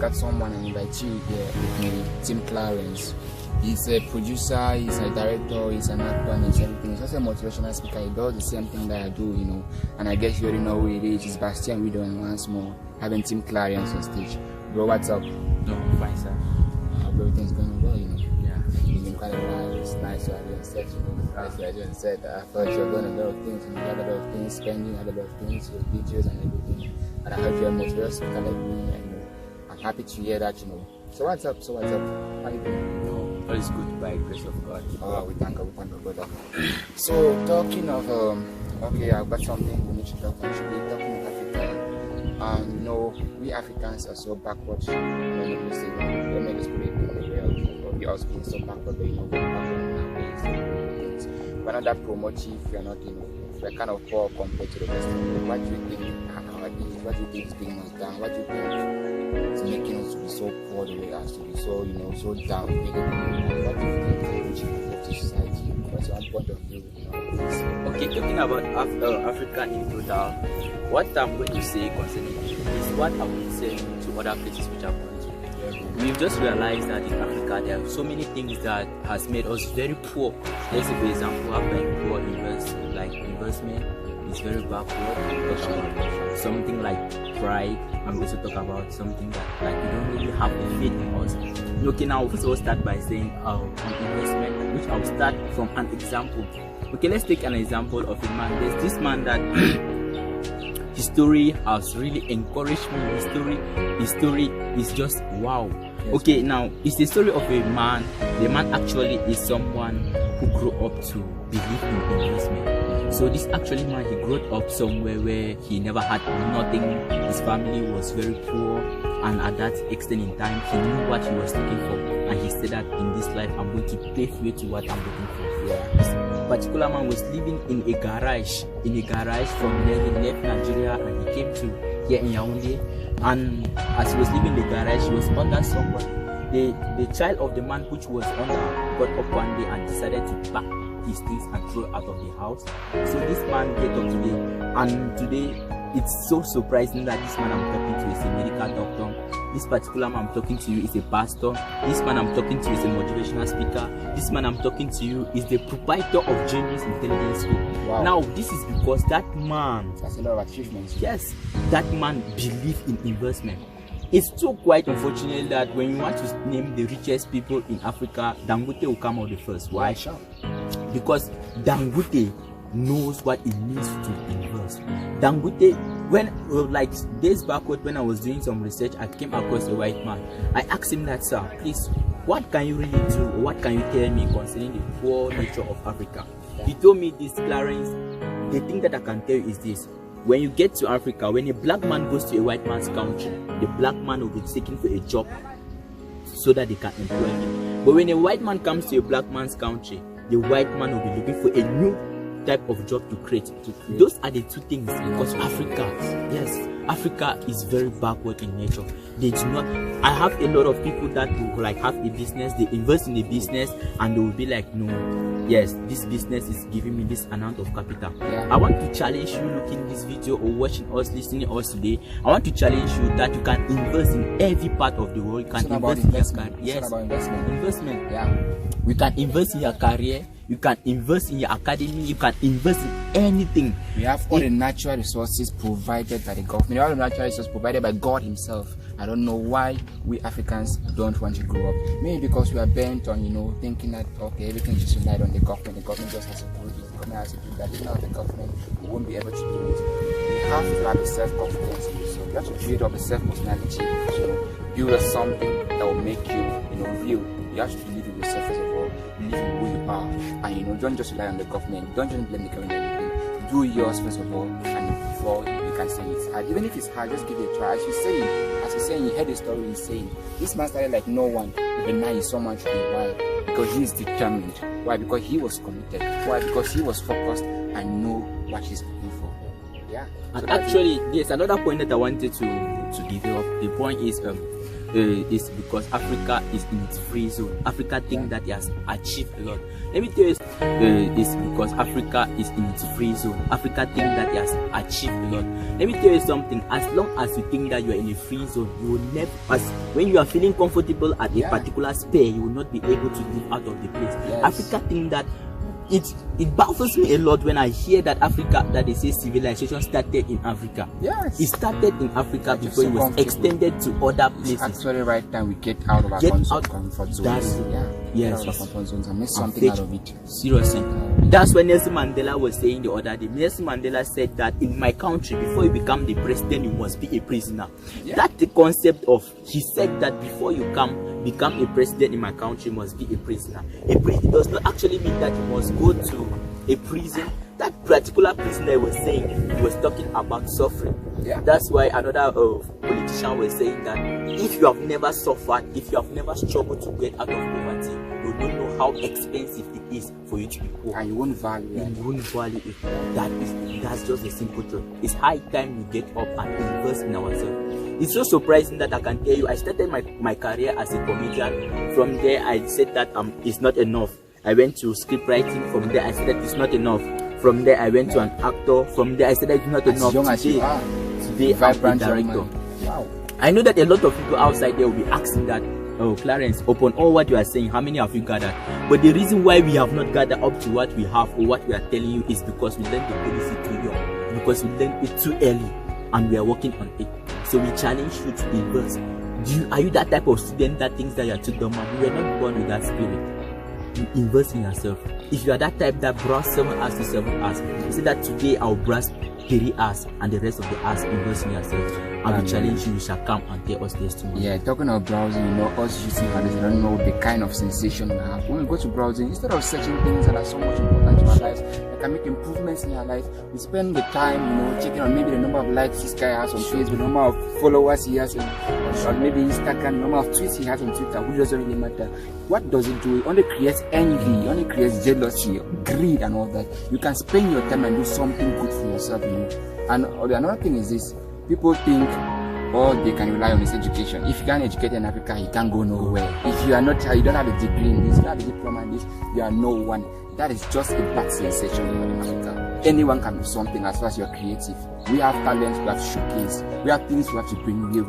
at someone and invite you here with me, Tim Clarence. He's a producer, he's a director, he's an actor, and he's everything. He's also a motivational speaker. He does the same thing that I do, you know. And I guess you already know who it is. It's Bastian Widow, and once more, having Tim Clarence on stage. Bro, what's up? No, fine, sir. Everything's going well, you know. Yeah. It's been quite a while. It's nice to have you on set, you know. Nice to have you on set. I thought you were doing a lot of things, you had a lot of things, spending a lot of things, your videos and everything. And I heard you're a motivational speaker like me, and you know, I'm happy to hear that, you know. So what's up? How are you doing? No, all is good by the grace of God. Oh, we thank God, brother. So talking of okay, I've got something we need to talk about. Today, talking of Africa. You know, we Africans are so backwards. You know, let me say, let me just put it in the real. We also being so backward, but you know, we're backward in our ways. We're not that promotive. We're not, you know, we're kind of poor compared to the rest of the world. What do you think? What do you think is bringing us down? What do you think is making us to be so poor the way us to be so, you know, so down? What do you think is reaching to society? What's your point of view? You know, Okay, talking about Africa in total, what I'm going to say concerning it is what I would say to other places which I've gone to. We've just realized that in Africa there are so many things that has made us very poor. Let's say, for example, Africa poor investment is very backward. We talk about something like pride, and we also talk about something that like we don't really have the faith in us. Okay, now first of all start by saying investment, which I'll start from an example. Okay, let's take an example of a man. There's this man that his story has really encouraged me. His story is just wow. Yes. Okay, now it's the story of a man. The man actually is someone who grew up to believe in investment. So this actually man, he grew up somewhere where he never had nothing. His family was very poor, and at that extent in time, he knew what he was looking for, and he said that in this life, I'm going to pay way to what I'm looking for. Yeah. This particular man was living in a garage from where he left Nigeria and he came to here in Yaoundé. And as he was living in the garage, he was under somebody. The child of the man which was under got up one day and decided to pack his things and throw out of the house. So this man get up today, and today it's so surprising that this man I'm talking to is a medical doctor. This particular man I'm talking to you is a pastor. This man I'm talking to is a motivational speaker. This man I'm talking to you is the proprietor of Genius Intelligence School. Wow. Now this is because that man, that's a lot of achievements. Yes, that man believed in investment. It's so quite unfortunate that when you want to name the richest people in Africa, Dangote will come out the first. Why? Yeah, sure. Because Dangote knows what it means to invest. Dangote, when like days backward when I was doing some research, I came across a white man. I asked him that, sir, please, what can you really do, or what can you tell me concerning the poor nature of Africa? He told me this, Clarence, the thing that I can tell you is this: when you get to Africa, when a black man goes to a white man's country, the black man will be seeking for a job so that they can employ him. But when a white man comes to a black man's country, the white man will be looking for a new type of job to create. Those are the two things, because Africa, yes, Africa is very backward in nature. They do not. I have a lot of people that will like have a business, they invest in a business, and they will be like, no, yes, this business is giving me this amount of capital. Yeah. I want to challenge you looking this video or watching us, listening to us today. I want to challenge you that you can invest in every part of the world. You can invest in your career. Yes, investment. Yeah. We can invest in your career. You can invest in your academy. You can invest in anything. We have all the natural resources provided by the government. All the natural resources provided by God Himself. I don't know why we Africans don't want to grow up. Maybe because we are bent on, you know, thinking that okay, everything just relied on the government. The government just has to do this. The government has to do that. Without the government, we won't be able to do it. We have to have a self-confidence in yourself. You have to build up a self-personality. You know, build up something that will make you, you know, real. You have to believe in yourself first of all. Believe in who you are, and you know, don't just rely on the government. Don't just blame the government. Anything. Do yours first of all, and before you can say it's hard. Even if it's hard, just give it a try. As you saying, you heard the story. He's saying this man started like no one, but now he's so much big. Why? Because he is determined. Why? Because he was committed. Why? Because he was focused and know what he's looking for. Yeah. And so actually, there's another point that I wanted to give you up. The point is, is because Africa is in its free zone. Africa thinks that it has achieved a lot. Let me tell you, it's because Africa is in its free zone. Africa thinks that it has achieved a lot. Let me tell you something. As long as you think that you are in a free zone, you will never. When you are feeling comfortable at a particular sphere, you will not be able to live out of the place. Africa thinks that. It baffles me a lot when I hear that Africa, that they say civilization started in Africa. Yes, it started in Africa before it was extended to other places. It's actually right time we get out of our comfort zones. Yes, comfort zones and make something out of it. Seriously, that's when Nelson Mandela was saying the other day. Nelson Mandela said that in my country, before you become the president, you must be a prisoner. That's the concept of. He said that before you become a president in my country, must be a prisoner. A prisoner does not actually mean that you must go to a prison. That particular prisoner he was saying, he was talking about suffering. That's why another politician was saying that if you have never suffered, if you have never struggled to get out of poverty, you don't know how expensive it is for you to be poor. And you won't value it. You won't value it. That's just a simple truth. It's high time we get up and invest in ourselves. It's so surprising that I can tell you, I started my career as a comedian. From there, I said that it's not enough. I went to script writing. From there, I said that it's not enough. From there, I went to an actor. From there, I said that it's not enough. Today, I'm a director. Wow. I know that a lot of people outside there will be asking that, oh, Clarence, upon all what you are saying, how many have you gathered? But the reason why we have not gathered up to what we have or what we are telling you is because we learned the policy too young. Because we learned it too early. And we are working on it. So we challenge you to invest. Are you that type of student that thinks that you are too dumb? We are not born with that spirit. You invest in yourself. If you are that type that browse 7 hours to 7 hours, you say that today I'll browse 3 hours and the rest of the hours invest in yourself. And we challenge you, you shall come and tell us testimony. Yeah, talking of browsing, us using habits, we don't know the kind of sensation we have. When we go to browsing, instead of searching things that are so much important to our lives, that can make improvements in our life, we spend the time, checking on maybe the number of likes this guy has on Facebook, the number of followers he has on maybe Instagram, the number of tweets he has on Twitter, which doesn't really matter. What does it do? It only creates envy, it only creates jealousy, greed and all that. You can spend your time and do something good for yourself, And another thing is this. People think, they can rely on his education. If you can't educate in Africa, you can't go nowhere. If you are not, you don't have a degree in this, you don't have a diploma in this, you are no one. That is just a bad sensation in Africa. Anyone can do something as far as you're creative. We have talents, we have showcase, we have things we have to bring here,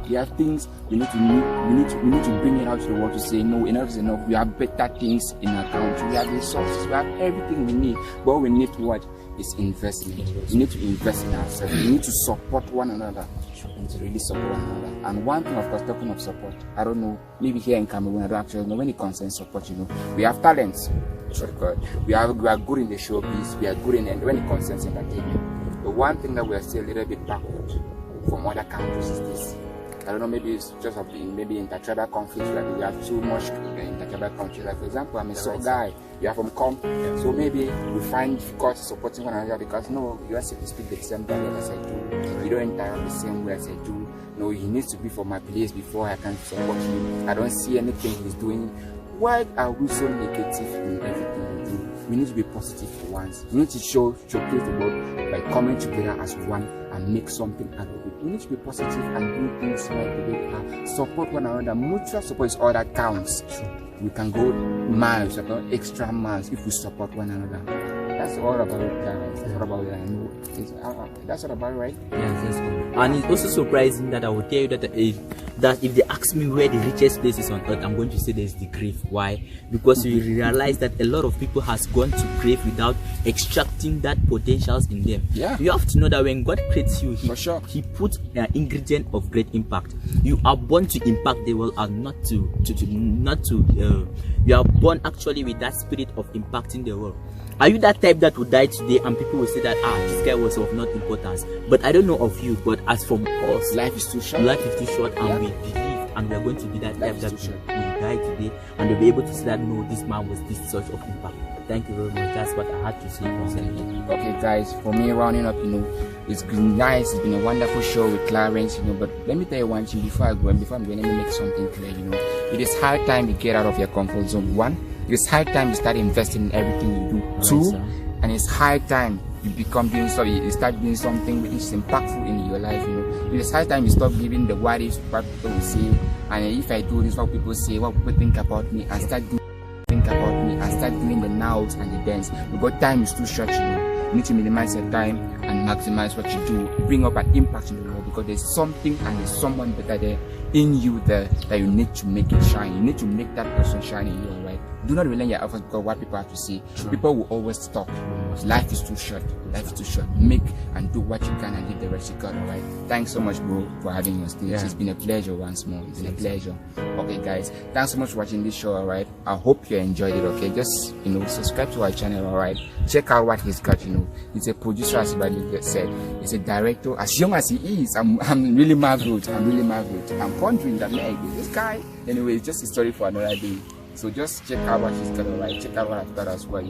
We have things we need to bring it out to the world to say, no, enough is enough. We have better things in our country. We have resources, we have everything we need. But we need what? Is investment. We need to invest in ourselves. We need to support one another. We need to really support one another. And one thing, of course, talking of support, I don't know, maybe here in Cameroon, I don't actually know when it concerns support, we have talents. We are good in the showbiz, we are good in when it concerns entertainment. The one thing that we are still a little bit backward from other countries is this. I don't know, maybe it's just of maybe intertribal conflicts, like we have too much intertribal conflicts. Like for example, I'm a Saw guy, you are from Com, so maybe we find difficult supporting one another because no, you have to speak the same dialect as I do. You don't interact the same way as I do. No, he needs to be from my place before I can support him. I don't see anything he's doing. Why are we so negative in everything we do? We need to be positive for once. We need to showcase the world by coming together as one and make something out of it. We need to be positive and do things right the way we are. Support one another. Mutual support is all that counts. We can go miles, extra miles if we support one another. That's all about it, guys. That's all about it. That's all about it, right? Yes. And it's also surprising that I will tell you that if they ask me where the richest place is on earth, I'm going to say there's the grave. Why? Because you realize that a lot of people has gone to grave without extracting that potentials in them. Yeah. You have to know that when God creates you, He puts an ingredient of great impact. You are born to impact the world and not to you are born actually with that spirit of impacting the world. Are you that type that would die today and people will say that this guy was of not importance? But I don't know of you, but as for us, life is too short. And we believe and we are going to be that type that will die today and they'll be able to say that no, this man was this sort of impact. Thank you very much. That's what I had to say concerning it. Okay guys, for me rounding up, it's been nice, it's been a wonderful show with Clarence, but let me tell you one thing before I'm going to make something clear, it is high time you get out of your comfort zone. 1, it's high time you start investing in everything you do. 2, and it's high time you become doing so. You start doing something which is impactful in your life. It's high time you stop giving the what ifs, what people will say, and if I do this, what people say, what people think about me, and start doing the nows and the thens. Because time is too short. You need to minimize your time and maximize what you do. Bring up an impact in the world, because there's something and there's someone better there in you there that you need to make it shine. You need to make that person shine in you, alright? Do not rely on your efforts because what people have to say. True. People will always talk. Life is too short. Life is too short. Make and do what you can and leave the rest to God, alright? Thanks so much, bro, for having us. It's been a pleasure once more. It's been a pleasure. Okay, guys, thanks so much for watching this show, alright? I hope you enjoyed it, okay? Just, subscribe to our channel, alright? Check out what he's got, He's a producer, as Ibadi just said. He's a director. As young as he is, I'm really marveled. I'm pondering that, man, this guy, anyway, it's just a story for another day. So just check out what he's got, alright? Check out what I've got as well,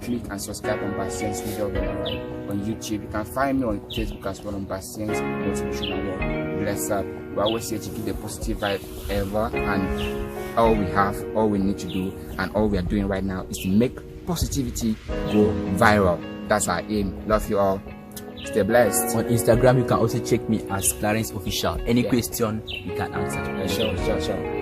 Click and subscribe on Bastian's video, alright? On YouTube. You can find me on Facebook as well on Bastian's Motivational World. Bless up. We always say to give the positive vibe ever, and all we have, all we need to do, and all we are doing right now is to make positivity go viral. That's our aim. Love you all. Stay blessed. On Instagram, you can also check me as Clarence Official. Any question you can answer. Sure.